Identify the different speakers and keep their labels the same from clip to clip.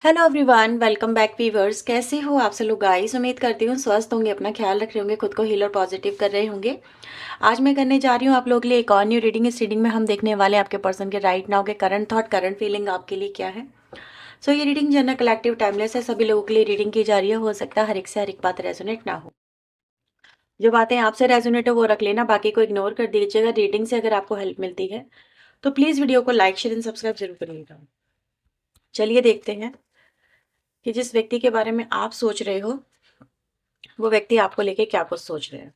Speaker 1: Hello everyone, welcome back viewers. कैसे हो आप सब लोग गाइस? उम्मीद करती हूँ स्वस्थ होंगे, अपना ख्याल रख रहे होंगे, खुद को हील और पॉजिटिव कर रहे होंगे। आज मैं करने जा रही हूँ आप लोगों के लिए एक और न्यू रीडिंग। इस रीडिंग में हम देखने वाले हैं आपके पर्सन के राइट नाउ के करंट थॉट, करंट फीलिंग आपके लिए क्या है। सो ये रीडिंग जनरल कलेक्टिव टाइमलेस है, सभी लोगों के लिए रीडिंग की जा रही है। हो सकता है हर एक से हर एक बात रेजोनेट ना हो। जो बातें आपसे रेजोनेट हो वो रख लेना, बाकी को इग्नोर कर दीजिएगा। रीडिंग से अगर आपको हेल्प मिलती है तो प्लीज़ वीडियो को लाइक शेयर एंड सब्सक्राइब जरूर करिएगा। चलिए देखते हैं कि जिस व्यक्ति के बारे में आप सोच रहे हो वो व्यक्ति आपको लेके क्या कुछ सोच रहे हैं।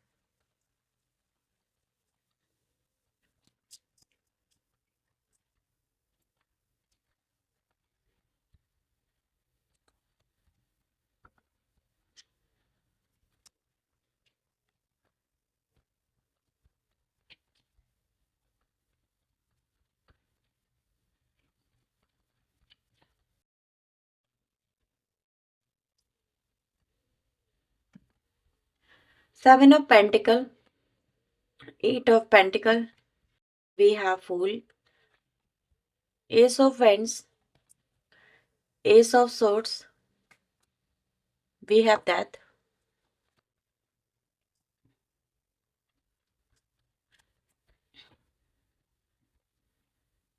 Speaker 1: 7 of Pentacle, 8 of Pentacle, we have Fool, Ace of Wands, Ace of Swords, we have Death,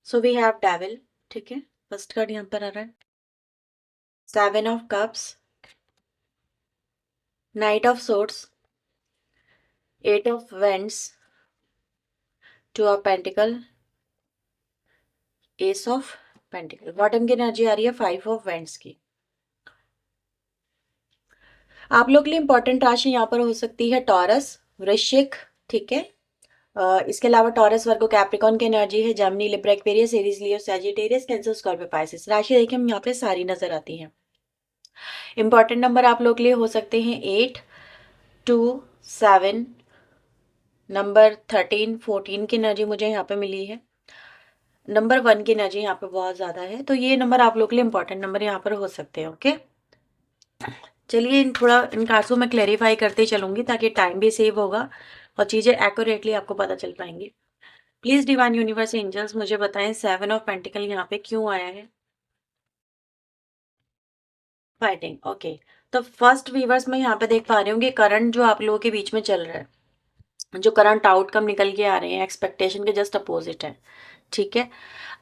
Speaker 1: so we have Devil। ठीक है, फर्स्ट कार्ड यहाँ पर आ रहा है। 7 of Cups, Knight of Swords, 8 of Wands, 2 of Pentacle, Ace of Pentacle। Bottom की energy आ रही है 5 of Wands की। आप लोग के लिए इंपॉर्टेंट राशि यहाँ पर हो सकती है टॉरस, वृश्चिक। ठीक है, इसके अलावा टॉरस, वर्गो, कैप्रिकॉन की एनर्जी है, जेमिनी, लिब्रा, एक्वेरियस, एरीज, लियो, सैजिटेरियस, कैंसर, स्कॉर्पियो, पाइसेस। राशि देखिए हम यहाँ पे सारी नजर आती हैं। इंपॉर्टेंट नंबर आप लोग के लिए हो सकते हैं 8, 2, 7, नंबर 13, 14 की एनर्जी मुझे यहाँ पे मिली है। नंबर 1 की एनर्जी यहाँ पे बहुत ज्यादा है, तो ये नंबर आप लोग के लिए इंपॉर्टेंट नंबर यहाँ पर हो सकते हैं। ओके, चलिए थोड़ा इन कार्ड्स में क्लेरिफाई करते चलूंगी ताकि टाइम भी सेव होगा और चीजें एक्यूरेटली आपको पता चल पाएंगी। प्लीज डिवाइन यूनिवर्स एंजल्स मुझे बताएं 7 of Pentacle यहाँ पे क्यों आया है। Fighting, okay. तो फर्स्ट व्यूवर्स मैं यहाँ पे देख पा रही हूँ कि करंट जो आप लोगों के बीच में चल रहा है, जो करंट आउटकम निकल के आ रहे हैं, एक्सपेक्टेशन के जस्ट अपोजिट है। ठीक है,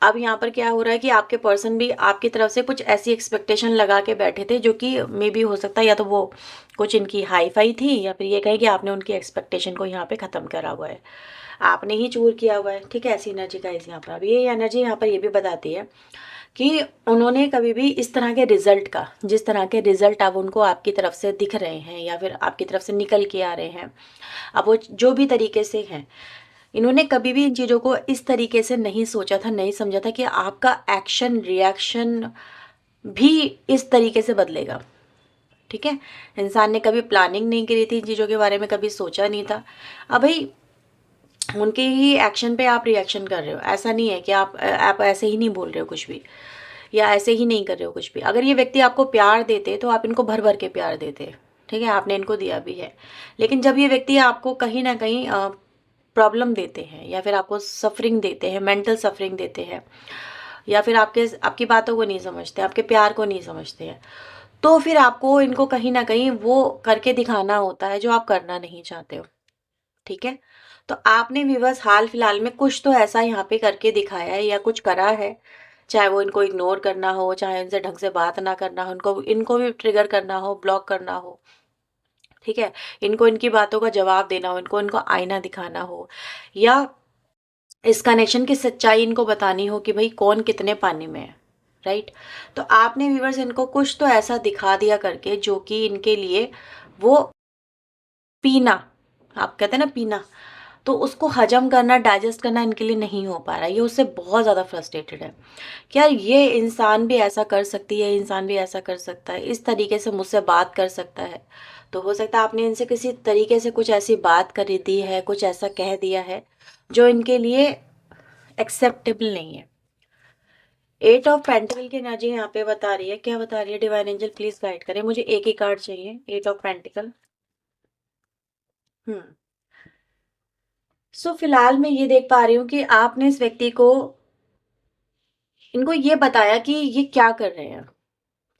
Speaker 1: अब यहाँ पर क्या हो रहा है कि आपके पर्सन भी आपकी तरफ से कुछ ऐसी एक्सपेक्टेशन लगा के बैठे थे जो कि मे बी हो सकता है या तो वो कुछ इनकी हाई फाई थी या फिर ये कहें कि आपने उनकी एक्सपेक्टेशन को यहाँ पे ख़त्म करा हुआ है, आपने ही चूर किया हुआ है। ठीक है, ऐसी एनर्जी का इस यहाँ पर अब ये एनर्जी यहाँ पर ये भी बताती है कि उन्होंने कभी भी इस तरह के रिजल्ट का, जिस तरह के रिजल्ट अब उनको आपकी तरफ से दिख रहे हैं या फिर आपकी तरफ से निकल के आ रहे हैं, अब वो जो भी तरीके से हैं, इन्होंने कभी भी इन चीज़ों को इस तरीके से नहीं सोचा था, नहीं समझा था कि आपका एक्शन रिएक्शन भी इस तरीके से बदलेगा। ठीक है, इंसान ने कभी प्लानिंग नहीं करी थी इन चीज़ों के बारे में, कभी सोचा नहीं था। अब भाई उनके ही एक्शन पे आप रिएक्शन कर रहे हो, ऐसा नहीं है कि आप ऐसे ही नहीं बोल रहे हो कुछ भी या ऐसे ही नहीं कर रहे हो कुछ भी। अगर ये व्यक्ति आपको प्यार देते तो आप इनको भर भर के प्यार देते। ठीक है, आपने इनको दिया भी है, लेकिन जब ये व्यक्ति आपको कहीं ना कहीं प्रॉब्लम देते हैं या फिर आपको सफरिंग देते हैं, मेंटल सफरिंग देते हैं, या फिर आपकी बातों को नहीं समझते, आपके प्यार को नहीं समझते हैं, तो फिर आपको इनको कहीं ना कहीं वो करके दिखाना होता है जो आप करना नहीं चाहते हो। ठीक है, तो आपने भी बस हाल फिलहाल में कुछ तो ऐसा यहाँ पे करके दिखाया है या कुछ करा है, चाहे वो इनको इग्नोर करना हो, चाहे इनसे ढंग से बात ना करना हो, इनको भी ट्रिगर करना हो, ब्लॉक करना हो। ठीक है, इनको इनकी बातों का जवाब देना हो, इनको इनको आईना दिखाना हो, या इस कनेक्शन की सच्चाई इनको बतानी हो कि भाई कौन कितने पानी में है। राइट, तो आपने व्यूवर्स इनको कुछ तो ऐसा दिखा दिया करके जो कि इनके लिए वो पीना, आप कहते हैं ना पीना, तो उसको हजम करना, डाइजेस्ट करना इनके लिए नहीं हो पा रहा है। ये उससे बहुत ज़्यादा फ्रस्ट्रेटेड है कि यार ये इंसान भी ऐसा कर सकती है, इंसान भी ऐसा कर सकता है, इस तरीके से मुझसे बात कर सकता है। तो हो सकता है आपने इनसे किसी तरीके से कुछ ऐसी बात कर दी है, कुछ ऐसा कह दिया है जो इनके लिए एक्सेप्टेबल नहीं है। 8 of Pentacle की एनर्जी यहाँ पे बता रही है, क्या बता रही है डिवाइन एंजल? प्लीज गाइड करें, मुझे एक ही कार्ड चाहिए। 8 of Pentacle। सो फिलहाल मैं ये देख पा रही हूँ कि आपने इस व्यक्ति को, इनको ये बताया कि ये क्या कर रहे हैं।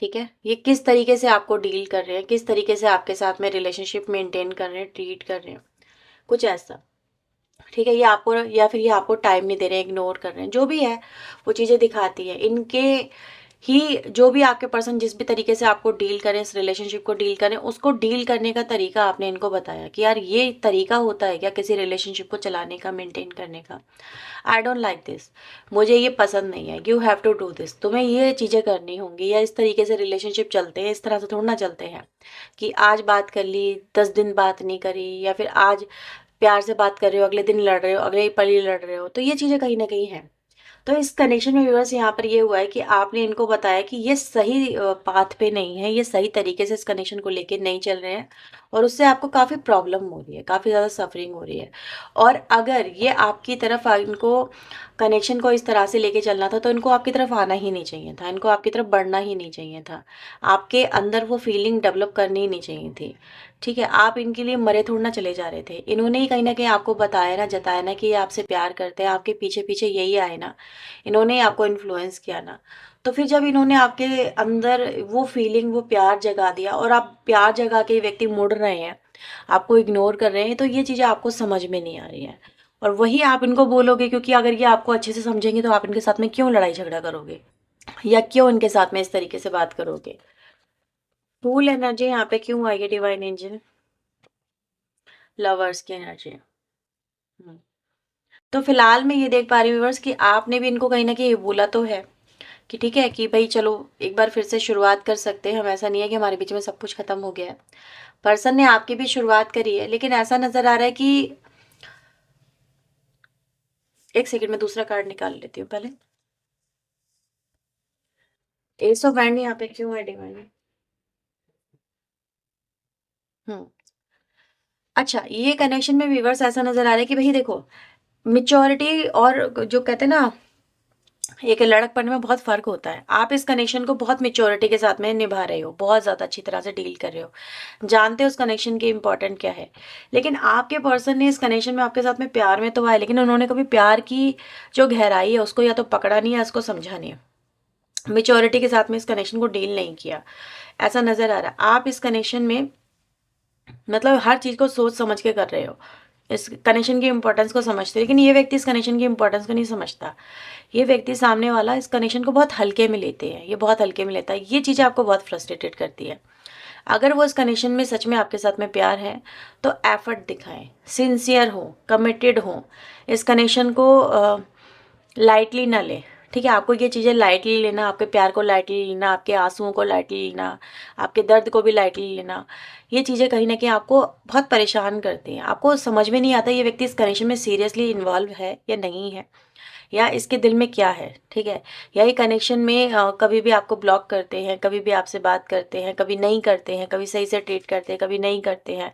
Speaker 1: ठीक है, ये किस तरीके से आपको डील कर रहे हैं, किस तरीके से आपके साथ में रिलेशनशिप मेंटेन कर रहे हैं, ट्रीट कर रहे हैं, कुछ ऐसा। ठीक है, ये आपको, या फिर ये आपको टाइम नहीं दे रहे हैं, इग्नोर कर रहे हैं, जो भी है वो चीज़ें दिखाती है इनके ही। जो भी आपके पर्सन जिस भी तरीके से आपको डील करें, इस रिलेशनशिप को डील करें, उसको डील करने का तरीका आपने इनको बताया कि यार ये तरीका होता है क्या किसी रिलेशनशिप को चलाने का, मेंटेन करने का। आई डोंट लाइक दिस, मुझे ये पसंद नहीं है, you have to do this, तुम्हें ये चीज़ें करनी होंगी, या इस तरीके से रिलेशनशिप चलते हैं, इस तरह से थोड़ा ना चलते हैं कि आज बात कर ली, 10 दिन बात नहीं करी, या फिर आज प्यार से बात कर रहे हो, अगले दिन लड़ रहे हो, अगले ही पल ही लड़ रहे हो। तो ये चीज़ें कहीं ना कहीं हैं। तो इस कनेक्शन में व्यूअर्स यहाँ पर ये हुआ है कि आपने इनको बताया कि ये सही पाथ पे नहीं है, ये सही तरीके से इस कनेक्शन को लेके नहीं चल रहे हैं, और उससे आपको काफ़ी प्रॉब्लम हो रही है, काफ़ी ज़्यादा सफरिंग हो रही है। और अगर ये आपकी तरफ इनको कनेक्शन को इस तरह से लेके चलना था, तो इनको आपकी तरफ आना ही नहीं चाहिए था, इनको आपकी तरफ बढ़ना ही नहीं चाहिए था, आपके अंदर वो फीलिंग डेवलप करनी ही नहीं चाहिए थी। ठीक है, आप इनके लिए मरे थोड़ ना चले जा रहे थे, इन्होंने ही कहीं ना कहीं आपको बताया ना, जताया ना कि ये आपसे प्यार करते हैं, आपके पीछे पीछे यही आए ना, इन्होंने ही आपको इन्फ्लुएंस किया ना। तो फिर जब इन्होंने आपके अंदर वो फीलिंग, वो प्यार जगा दिया, और आप प्यार जगा के व्यक्ति मुड़ रहे हैं, आपको इग्नोर कर रहे हैं, तो ये चीज़ें आपको समझ में नहीं आ रही हैं। और वही आप इनको बोलोगे, क्योंकि अगर ये आपको अच्छे से समझेंगे तो आप इनके साथ में क्यों लड़ाई झगड़ा करोगे, या क्यों इनके साथ में इस तरीके से बात करोगे। फूल एनर्जी यहाँ पे क्यों आई है, डिवाइन एंजल, लवर्स की एनर्जी। तो फिलहाल मैं ये देख पा रही हूँ व्यूअर्स कि आपने भी इनको कहीं ना कहीं बोला तो है कि ठीक है कि भाई चलो एक बार फिर से शुरुआत कर सकते हैं हम, ऐसा नहीं है कि हमारे बीच में सब कुछ खत्म हो गया है। पर्सन ने आपकी भी शुरुआत करी है, लेकिन ऐसा नजर आ रहा है कि, एक सेकंड में दूसरा कार्ड निकाल लेती हूँ पहले। एस ऑफ वैंड यहाँ पे क्यों है डिवाइन। हम्म, अच्छा, ये कनेक्शन में व्यूअर्स ऐसा नजर आ रहा है कि भाई देखो, मिच्योरिटी और जो कहते हैं ना, एक लड़कपन में बहुत फर्क होता है। आप इस कनेक्शन को बहुत मेच्योरिटी के साथ में निभा रहे हो, बहुत ज़्यादा अच्छी तरह से डील कर रहे हो, जानते हो उस कनेक्शन की इम्पोर्टेंट क्या है। लेकिन आपके पर्सन ने इस कनेक्शन में आपके साथ में प्यार में तो आए, लेकिन उन्होंने कभी प्यार की जो गहराई है उसको या तो पकड़ा नहीं है, उसको समझा नहीं है, मेच्योरिटी के साथ में इस कनेक्शन को डील नहीं किया, ऐसा नज़र आ रहा है। आप इस कनेक्शन में मतलब हर चीज़ को सोच समझ के कर रहे हो, इस कनेक्शन की इंपॉर्टेंस को समझते हो, लेकिन ये व्यक्ति इस कनेक्शन की इंपॉर्टेंस को नहीं समझता। ये व्यक्ति सामने वाला इस कनेक्शन को बहुत हल्के में लेते हैं, ये बहुत हल्के में लेता है, ये चीज़ें आपको बहुत फ्रस्ट्रेटेड करती है। अगर वो इस कनेक्शन में सच में आपके साथ में प्यार है, तो एफर्ट दिखाएं, सिंसियर हो, कमिटेड हो, इस कनेक्शन को लाइटली ना ले। ठीक है, आपको ये चीज़ें लाइटली लेना, आपके प्यार को लाइटली लेना, आपके आंसुओं को लाइटली लेना, आपके दर्द को भी लाइटली लेना, ये चीज़ें कहीं ना कहीं आपको बहुत परेशान करती हैं। आपको समझ में नहीं आता ये व्यक्ति इस कनेक्शन में सीरियसली इन्वॉल्व है या नहीं है, या इसके दिल में क्या है। ठीक है, या ये कनेक्शन में कभी भी आपको ब्लॉक करते हैं, कभी भी आपसे बात करते हैं, कभी नहीं करते हैं, कभी सही से ट्रीट करते हैं, कभी नहीं करते हैं,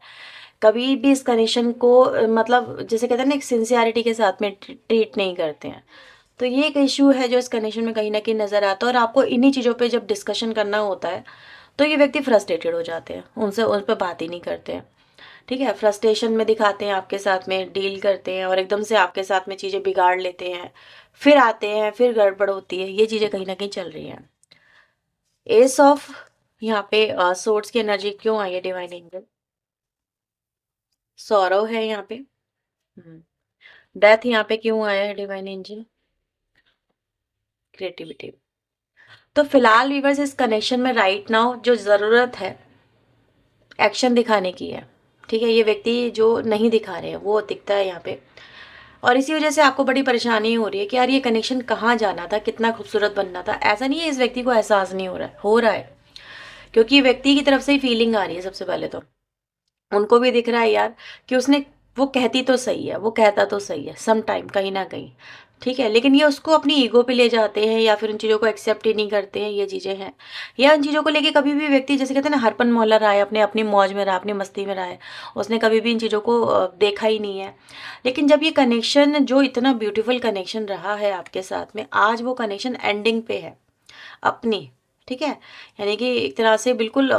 Speaker 1: कभी भी इस कनेक्शन को मतलब जैसे कहते हैं ना, एक सिंसियरिटी के साथ में ट्रीट नहीं करते हैं। तो ये एक इश्यू है जो इस कनेक्शन में कहीं ना कहीं नज़र आता है, और आपको इन्हीं चीज़ों पे जब डिस्कशन करना होता है तो ये व्यक्ति फ्रस्ट्रेटेड हो जाते हैं, उनसे उन पर बात ही नहीं करते हैं। ठीक है, फ्रस्ट्रेशन में दिखाते हैं, आपके साथ में डील करते हैं, और एकदम से आपके साथ में चीज़ें बिगाड़ लेते हैं, फिर आते हैं, फिर गड़बड़ होती है, ये चीज़ें कहीं ना कहीं चल रही हैं। एस ऑफ यहाँ पे सोर्ड्स की एनर्जी क्यों आई है डिवाइन एंगल, सौरव है यहाँ पे। डेथ यहाँ पे क्यों आया है डिवाइन एंजल, क्रिएटिविटी। तो फिलहाल वीवर्स इस कनेक्शन में राइट नाउ जो ज़रूरत है एक्शन दिखाने की है। ठीक है, ये व्यक्ति जो नहीं दिखा रहे हैं वो दिखता है यहाँ पे, और इसी वजह से आपको बड़ी परेशानी हो रही है कि यार ये कनेक्शन कहाँ जाना था, कितना खूबसूरत बनना था। ऐसा नहीं है इस व्यक्ति को एहसास नहीं हो रहा है, क्योंकि व्यक्ति की तरफ से ही फीलिंग आ रही है। सबसे पहले तो उनको भी दिख रहा है यार कि उसने, वो कहती तो सही है, वो कहता तो सही है सम टाइम कहीं ना कहीं। ठीक है, लेकिन ये उसको अपनी ईगो पे ले जाते हैं, या फिर उन चीज़ों को एक्सेप्ट ही नहीं करते हैं, ये चीज़ें हैं। या उन चीज़ों को लेके कभी भी व्यक्ति, जैसे कहते हैं ना, हरपन मौला रहा है, अपने अपनी मौज में रहा, अपनी मस्ती में रहा है, उसने कभी भी इन चीज़ों को देखा ही नहीं है। लेकिन जब ये कनेक्शन, जो इतना ब्यूटीफुल कनेक्शन रहा है आपके साथ में, आज वो कनेक्शन एंडिंग पे है अपनी। ठीक है, यानी कि एक तरह से बिल्कुल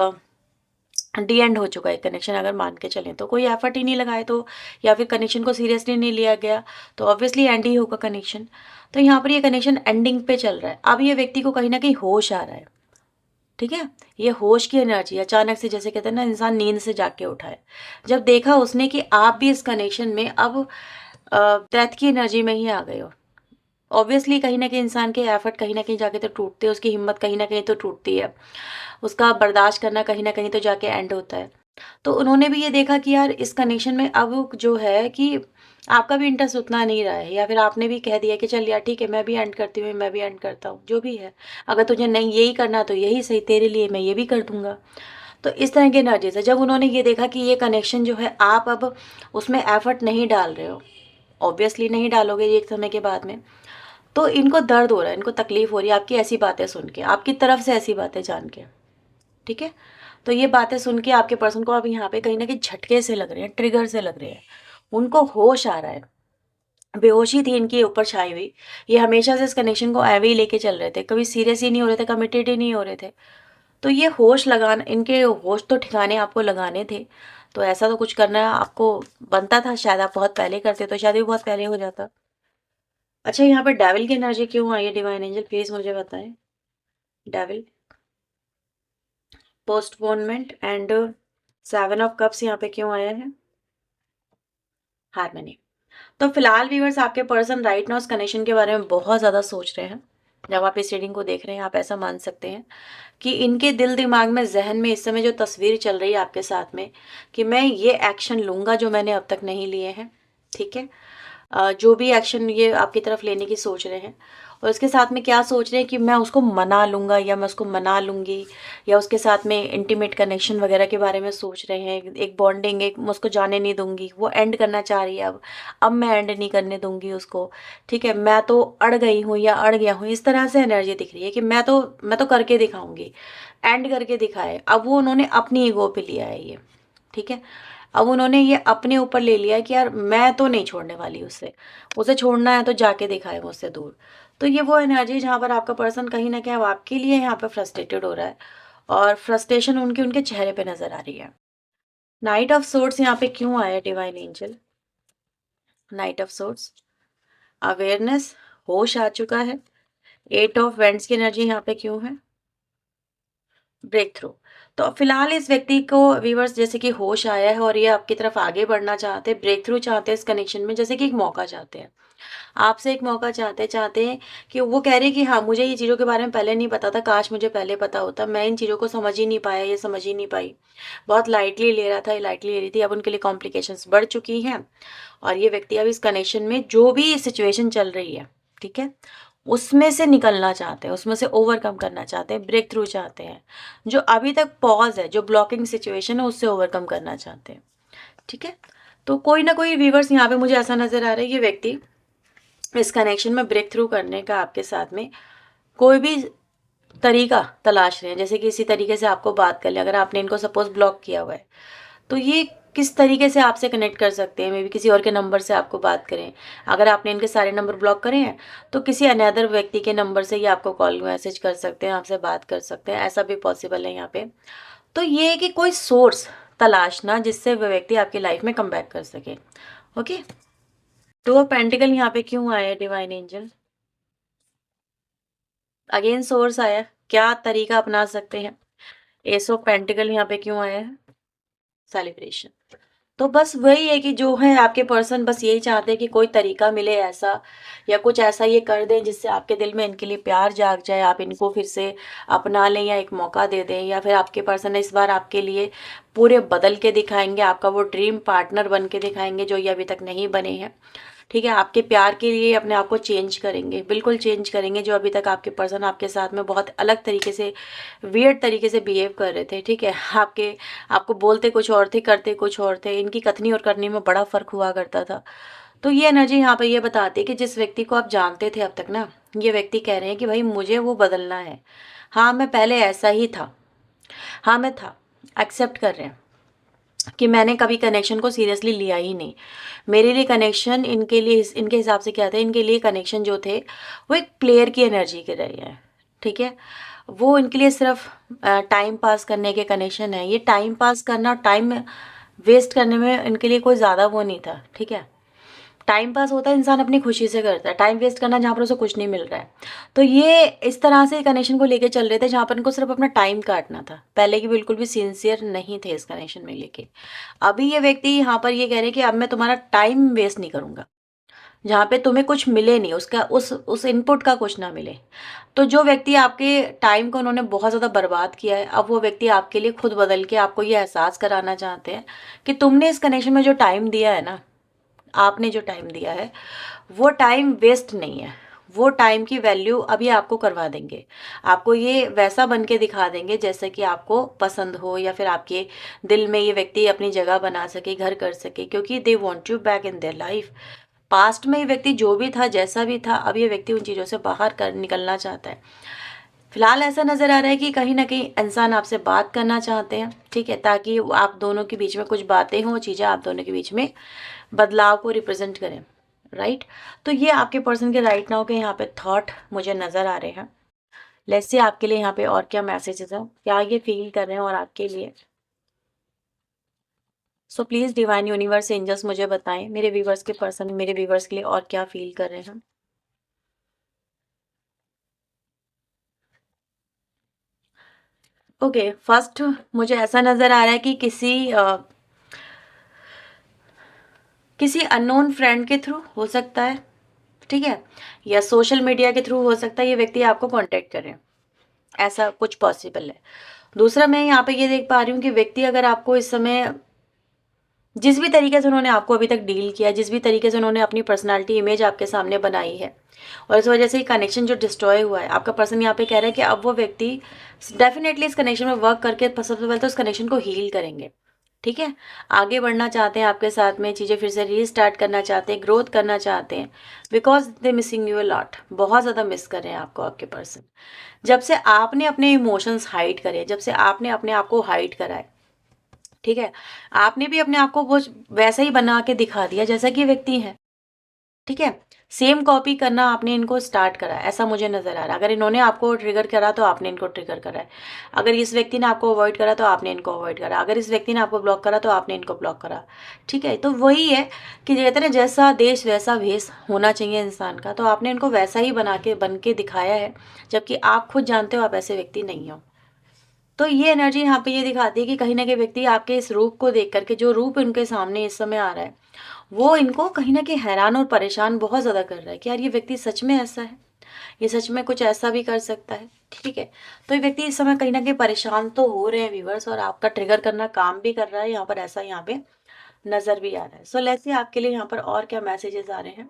Speaker 1: डी एंड हो चुका है कनेक्शन, अगर मान के चलें तो कोई एफर्ट ही नहीं लगाए तो, या फिर कनेक्शन को सीरियसली नहीं लिया गया, तो ऑब्वियसली एंड ही होगा कनेक्शन। तो यहाँ पर ये कनेक्शन एंडिंग पे चल रहा है। अब ये व्यक्ति को कहीं ना कहीं होश आ रहा है, ठीक है। ये होश की एनर्जी अचानक से, जैसे कहते हैं ना इंसान नींद से जाग के उठा है, जब देखा उसने कि आप भी इस कनेक्शन में अब डेथ की एनर्जी में ही आ गए हो। ऑब्वियसली कहीं ना कहीं इंसान के एफर्ट कहीं ना कहीं जाके तो टूटते हैं, उसकी हिम्मत कहीं ना कहीं तो टूटती है, उसका बर्दाश्त करना कहीं ना कहीं तो जाके एंड होता है। तो उन्होंने भी ये देखा कि यार इस कंडीशन में अब जो है कि आपका भी इंटरेस्ट उतना नहीं रहा है, या फिर आपने भी कह दिया कि चल यार ठीक है मैं भी एंड करती हूँ, मैं भी एंड करता हूँ, जो भी है, अगर तुझे नहीं यही करना तो यही सही तेरे लिए, मैं ये भी कर दूंगा। तो इस तरह की एनर्जी से जब उन्होंने ये देखा कि ये कनेक्शन जो है आप अब उसमें एफर्ट नहीं डाल रहे हो, ऑब्वियसली नहीं डालोगे एक समय के बाद में, तो इनको दर्द हो रहा है, इनको तकलीफ हो रही है आपकी ऐसी बातें सुन के, आपकी तरफ से ऐसी बातें जान के। ठीक है। तो ये बातें सुन के आपके पर्सन को अब यहाँ पे कहीं ना कहीं झटके से लग रहे हैं, ट्रिगर से लग रहे हैं, उनको होश आ रहा है। बेहोशी थी इनके ऊपर छाई हुई, ये हमेशा से इस कनेक्शन को ऐवे ही लेके चल रहे थे, कभी सीरियस ही नहीं हो रहे थे, कमिटेड ही नहीं हो रहे थे। तो ये होश लगाना, इनके होश तो ठिकाने आपको लगाने थे, तो ऐसा तो कुछ करना आपको बनता था, शायद आप बहुत पहले करते तो शायद भी बहुत पहले हो जाता। अच्छा, यहाँ पर डेविल की एनर्जी क्यों आई है डिवाइन एंजल, प्लीज मुझे बताएं। Devil, postponement and 7 of cups यहाँ पे क्यों आया है, हार्मनी। तो फिलहाल व्यूअर्स आपके पर्सन राइट नाउ उस कनेक्शन के बारे में बहुत ज़्यादा सोच रहे हैं। जब आप इस रीडिंग को देख रहे हैं आप ऐसा मान सकते हैं कि इनके दिल दिमाग में, जहन में इस समय जो तस्वीर चल रही है आपके साथ में, कि मैं ये एक्शन लूँगा जो मैंने अब तक नहीं लिए हैं। ठीक है। जो भी एक्शन ये आपकी तरफ लेने की सोच रहे हैं, और उसके साथ में क्या सोच रहे हैं कि मैं उसको मना लूँगा या मैं उसको मना लूँगी, या उसके साथ में इंटीमेट कनेक्शन वगैरह के बारे में सोच रहे हैं, एक बॉन्डिंग, एक मैं उसको जाने नहीं दूँगी, वो एंड करना चाह रही है अब मैं एंड नहीं करने दूँगी उसको। ठीक है, मैं तो अड़ गई हूँ या अड़ गया हूँ, इस तरह से एनर्जी दिख रही है कि मैं तो करके दिखाऊँगी, एंड करके दिखाए। अब वो उन्होंने अपनी ईगो पे लिया है ये। ठीक है। अब उन्होंने ये अपने ऊपर ले लिया है कि यार मैं तो नहीं छोड़ने वाली उसे, उसे छोड़ना है तो जाके दिखाए मुझसे दूर। तो ये वो एनर्जी जहाँ पर आपका पर्सन कहीं ना कहीं अब आपके लिए यहाँ पे फ्रस्ट्रेटेड हो रहा है, और फ्रस्ट्रेशन उनके उनके चेहरे पे नजर आ रही है। नाइट ऑफ सोर्ट्स यहाँ पे क्यों आया divine angel, night of sorts, awareness, होश आ चुका है। 8 ऑफ वेंट्स की एनर्जी यहाँ पे क्यों है, ब्रेक थ्रू। तो फिलहाल इस व्यक्ति को व्यूअर्स जैसे कि होश आया है और ये आपकी तरफ आगे बढ़ना चाहते हैं, ब्रेक थ्रू चाहते हैं इस कनेक्शन में, जैसे कि एक मौका चाहते हैं, आपसे एक मौका चाहते हैं कि वो कह रहे हैं कि हाँ मुझे ये चीज़ों के बारे में पहले नहीं पता था, काश मुझे पहले पता होता, मैं इन चीज़ों को समझ ही नहीं पाया, ये समझ ही नहीं पाई, बहुत लाइटली ले रहा था, ये लाइटली ले रही थी। अब उनके लिए कॉम्प्लिकेशंस बढ़ चुकी हैं, और ये व्यक्ति अब इस कनेक्शन में जो भी सिचुएशन चल रही है, ठीक है, उसमें से निकलना चाहते हैं, उसमें से ओवरकम करना चाहते हैं, ब्रेक थ्रू चाहते हैं, जो अभी तक पॉज है, जो ब्लॉकिंग सिचुएशन है उससे ओवरकम करना चाहते हैं। ठीक है। तो कोई ना कोई व्यूवर्स यहाँ पे मुझे ऐसा नजर आ रहा है, ये व्यक्ति इस कनेक्शन में ब्रेक थ्रू करने का आपके साथ में कोई भी तरीका तलाश रहे हैं, जैसे कि इसी तरीके से आपको बात कर ले, अगर आपने इनको सपोज ब्लॉक किया हुआ है तो ये किस तरीके से आपसे कनेक्ट कर सकते हैं, मे बी किसी और के नंबर से आपको बात करें। अगर आपने इनके सारे नंबर ब्लॉक करे हैं तो किसी अनदर व्यक्ति के नंबर से ये आपको कॉल मैसेज कर सकते हैं, आपसे बात कर सकते हैं, ऐसा भी पॉसिबल है यहाँ पे। तो ये है कि कोई सोर्स तलाशना जिससे वह व्यक्ति आपकी लाइफ में कम बैक कर सके। ओके। टू ऑफ पेंटिकल यहाँ पे क्यों आया है डिवाइन एंजल, अगेन सोर्स आया, क्या तरीका अपना सकते हैं। एस ऑफ पेंटिकल यहाँ पे क्यों आया है, सेलिब्रेशन। तो बस वही है कि जो है आपके पर्सन बस यही चाहते हैं कि कोई तरीका मिले ऐसा, या कुछ ऐसा ये कर दें जिससे आपके दिल में इनके लिए प्यार जाग जाए, आप इनको फिर से अपना लें या एक मौका दे दें, या फिर आपके पर्सन इस बार आपके लिए पूरे बदल के दिखाएंगे, आपका वो ड्रीम पार्टनर बन के दिखाएंगे जो ये अभी तक नहीं बने हैं। ठीक है। आपके प्यार के लिए अपने आप को चेंज करेंगे, बिल्कुल चेंज करेंगे, जो अभी तक आपके पर्सन आपके साथ में बहुत अलग तरीके से, वियर्ड तरीके से बिहेव कर रहे थे। ठीक है। आपको बोलते कुछ और थे, करते कुछ और थे, इनकी कथनी और करनी में बड़ा फर्क हुआ करता था। तो ये एनर्जी यहाँ पे ये बताती है कि जिस व्यक्ति को आप जानते थे अब तक ना, ये व्यक्ति कह रहे हैं कि भाई मुझे वो बदलना है, हाँ मैं पहले ऐसा ही था, हाँ मैं था, एक्सेप्ट कर रहे हैं कि मैंने कभी कनेक्शन को सीरियसली लिया ही नहीं। मेरे लिए कनेक्शन, इनके लिए, इनके हिसाब से क्या था, इनके लिए कनेक्शन जो थे वो एक प्लेयर की एनर्जी के रही है। ठीक है। वो इनके लिए सिर्फ टाइम पास करने के कनेक्शन है, ये टाइम पास करना, टाइम वेस्ट करने में इनके लिए कोई ज़्यादा वो नहीं था। ठीक है। टाइम पास होता है, इंसान अपनी खुशी से करता है, टाइम वेस्ट करना जहाँ पर उसे कुछ नहीं मिल रहा है। तो ये इस तरह से कनेक्शन को लेके चल रहे थे जहाँ पर इनको सिर्फ अपना टाइम काटना था। पहले की बिल्कुल भी सिंसियर नहीं थे इस कनेक्शन में लेके। अभी ये व्यक्ति यहाँ पर ये कह रहे हैं कि अब मैं तुम्हारा टाइम वेस्ट नहीं करूँगा, जहाँ पे तुम्हें कुछ मिले नहीं, उसका उस इनपुट का कुछ ना मिले। तो जो व्यक्ति आपके टाइम को उन्होंने बहुत ज़्यादा बर्बाद किया है, अब वो व्यक्ति आपके लिए खुद बदल के आपको ये एहसास कराना चाहते हैं कि तुमने इस कनेक्शन में जो टाइम दिया है ना, आपने जो टाइम दिया है वो टाइम वेस्ट नहीं है। वो टाइम की वैल्यू अभी आपको करवा देंगे, आपको ये वैसा बन के दिखा देंगे जैसे कि आपको पसंद हो, या फिर आपके दिल में ये व्यक्ति अपनी जगह बना सके, घर कर सके, क्योंकि they want you back in their life. Past में ये व्यक्ति जो भी था, जैसा भी था, अब ये व्यक्ति उन चीज़ों से बाहर कर निकलना चाहता है। फिलहाल ऐसा नज़र आ रहा है कि कहीं ना कहीं इंसान आपसे बात करना चाहते हैं, ठीक है, ताकि आप दोनों के बीच में कुछ बातें हों, चीज़ें आप दोनों के बीच में बदलाव को रिप्रेजेंट करें, राइट। तो ये आपके पर्सन के राइट नाउ के यहाँ पे थॉट मुझे नज़र आ रहे हैं। लेट्स सी आपके लिए यहाँ पे और क्या मैसेजेस हैं, क्या ये फील कर रहे हैं और आपके लिए। So please divine universe angels मुझे बताएं मेरे व्यूवर्स के पर्सन मेरे व्यूवर्स के लिए और क्या फील कर रहे हैं। ओके, फर्स्ट मुझे ऐसा नज़र आ रहा है कि किसी अननोन फ्रेंड के थ्रू हो सकता है, ठीक है, या सोशल मीडिया के थ्रू हो सकता है ये व्यक्ति आपको कांटेक्ट करें, ऐसा कुछ पॉसिबल है। दूसरा, मैं यहाँ पे ये देख पा रही हूँ कि व्यक्ति अगर आपको इस समय जिस भी तरीके से उन्होंने आपको अभी तक डील किया, जिस भी तरीके से उन्होंने अपनी पर्सनालिटी इमेज आपके सामने बनाई है, और इस वजह से ये कनेक्शन जो डिस्ट्रॉय हुआ है, आपका पर्सन यहाँ पे कह रहा है कि अब वो व्यक्ति डेफिनेटली इस कनेक्शन में वर्क करके सबसे पहले तो उस कनेक्शन को हील करेंगे, ठीक है, आगे बढ़ना चाहते हैं आपके साथ में, चीज़ें फिर से रीस्टार्ट करना चाहते हैं, ग्रोथ करना चाहते हैं, because they missing you a lot. बहुत ज़्यादा मिस कर रहे हैं आपको आपके पर्सन। जब से आपने अपने इमोशंस हाइड करे, जब से आपने अपने आप को हाइड करा है, ठीक है, आपने भी अपने आप को वो वैसा ही बना के दिखा दिया जैसा कि व्यक्ति है, ठीक है, सेम कॉपी करना आपने इनको स्टार्ट करा, ऐसा मुझे नज़र आ रहा है। अगर इन्होंने आपको ट्रिगर करा तो आपने इनको ट्रिगर करा है, अगर इस व्यक्ति ने आपको अवॉइड करा तो आपने इनको अवॉइड करा, अगर इस व्यक्ति ने आपको ब्लॉक करा तो आपने इनको ब्लॉक करा, ठीक है। तो वही है कि कहते हैं जैसा देश वैसा भेष होना चाहिए इंसान का, तो आपने इनको वैसा ही बन के दिखाया है, जबकि आप खुद जानते हो आप ऐसे व्यक्ति नहीं हो। तो ये एनर्जी यहाँ पे ये दिखाती है कि कहीं ना कहीं व्यक्ति आपके इस रूप को देख करके, जो रूप उनके सामने इस समय आ रहा है, वो इनको कहीं ना कहीं हैरान और परेशान बहुत ज़्यादा कर रहा है कि यार ये व्यक्ति सच में ऐसा है, ये सच में कुछ ऐसा भी कर सकता है, ठीक है। तो ये व्यक्ति इस समय कहीं ना कहीं परेशान तो हो रहे हैं व्यूवर्स, और आपका ट्रिगर करना काम भी कर रहा है यहाँ पर, ऐसा यहाँ पे नज़र भी आ रहा है। सो लेट्स सी आपके लिए यहाँ पर और क्या मैसेजेस आ रहे हैं।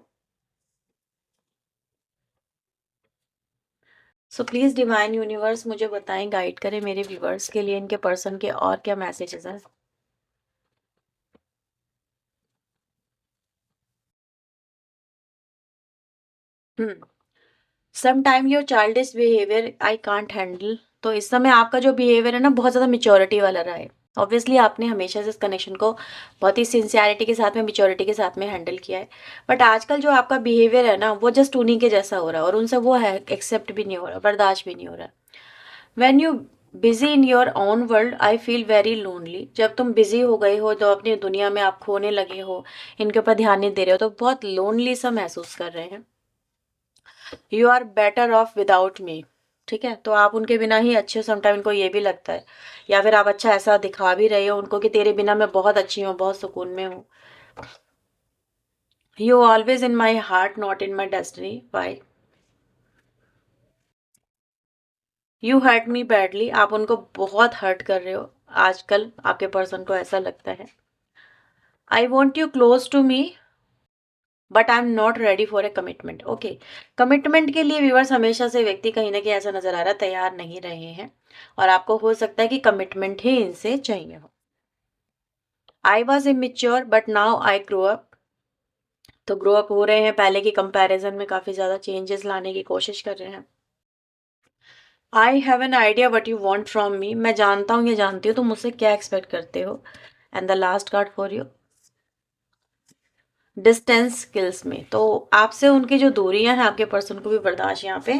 Speaker 1: सो प्लीज़ डिवाइन यूनिवर्स मुझे बताएं, गाइड करें मेरे व्यूवर्स के लिए, इनके पर्सन के और क्या मैसेजेस हैं। Some time your childish behaviour I can't handle. तो इस समय आपका जो बिहेवियर है ना, बहुत ज़्यादा मेच्योरिटी वाला रहा है। ऑब्वियसली आपने हमेशा से इस कनेक्शन को बहुत ही सिंसियरिटी के साथ में, मेच्योरिटी के साथ में हैंडल किया है, बट आजकल जो आपका बिहेवियर है ना, वो जस्ट उन्हीं के जैसा हो रहा है, और उनसे वो है एक्सेप्ट भी नहीं हो रहा, बर्दाश्त भी नहीं हो रहा। When you busy in your own world I feel very lonely. जब तुम बिजी हो गए हो, तो अपनी दुनिया में आप खोने लगे हो, इनके ऊपर ध्यान नहीं दे रहे हो, तो बहुत लोनली सा महसूस कर रहे हैं। You are better off without me, ठीक है, तो आप उनके बिना ही अच्छे हो, समटाइम इनको ये भी लगता है, या फिर आप अच्छा ऐसा दिखा भी रहे हो उनको कि तेरे बिना मैं बहुत अच्छी हूँ, बहुत सुकून में हूँ। You always in my heart not in my destiny, why you hurt me badly. आप उनको बहुत हर्ट कर रहे हो आजकल, आपके पर्सन को ऐसा लगता है। I want you close to me but I am not ready for a commitment. Okay, commitment के लिए व्यूवर्स हमेशा से व्यक्ति कहीं ना कहीं ऐसा नजर आ रहा है तैयार नहीं रहे हैं, और आपको हो सकता है कि कमिटमेंट ही इनसे चाहिए हो। I was immature but now I grow up. तो ग्रो अप हो रहे हैं, पहले की कंपैरिजन में काफी ज्यादा चेंजेस लाने की कोशिश कर रहे हैं। I have an idea what you want from me. मैं जानता हूँ, ये जानती हूँ तुम मुझसे क्या एक्सपेक्ट करते हो। And the last card for you, distance kills में। तो आपसे उनकी जो दूरियां हैं, आपके पर्सन को भी बर्दाश्त यहाँ पे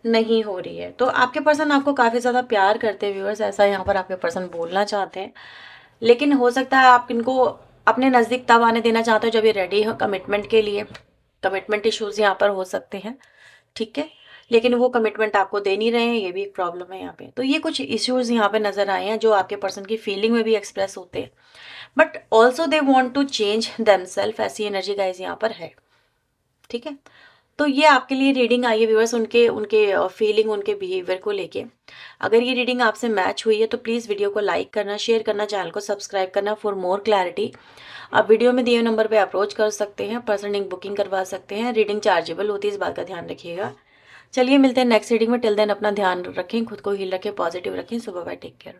Speaker 1: नहीं हो रही है। तो आपके पर्सन आपको काफ़ी ज़्यादा प्यार करते हैं व्यूअर्स, ऐसा यहाँ पर आपके पर्सन बोलना चाहते हैं, लेकिन हो सकता है आप इनको अपने नज़दीक तब आने देना चाहते हो जब ये रेडी हो कमिटमेंट के लिए। कमिटमेंट इश्यूज़ यहाँ पर हो सकते हैं, ठीक है? लेकिन वो कमिटमेंट आपको दे नहीं रहे हैं, ये भी एक प्रॉब्लम है यहाँ पे। तो ये कुछ इश्यूज़ यहाँ पे नज़र आए हैं जो आपके पर्सन की फीलिंग में भी एक्सप्रेस होते हैं। But also they want to change themself, ऐसी एनर्जी गाइस यहाँ पर है, ठीक है? तो ये आपके लिए रीडिंग आई है व्यूअर्स, उनके उनके फीलिंग, उनके बिहेवियर को लेके। अगर ये रीडिंग आपसे मैच हुई है तो प्लीज़ वीडियो को लाइक करना, शेयर करना, चैनल को सब्सक्राइब करना फॉर मोर क्लैरिटी। आप वीडियो में दिए हुए नंबर पे अप्रोच कर सकते हैं, पर्सनल बुकिंग करवा सकते हैं। रीडिंग चार्जेबल होती है, इस बात का ध्यान रखिएगा। चलिए मिलते हैं नेक्स्ट रीडिंग में। टिल देन अपना ध्यान रखें, खुद को हील रखें, पॉजिटिव रखें। सुबह बाय, टेक केयर।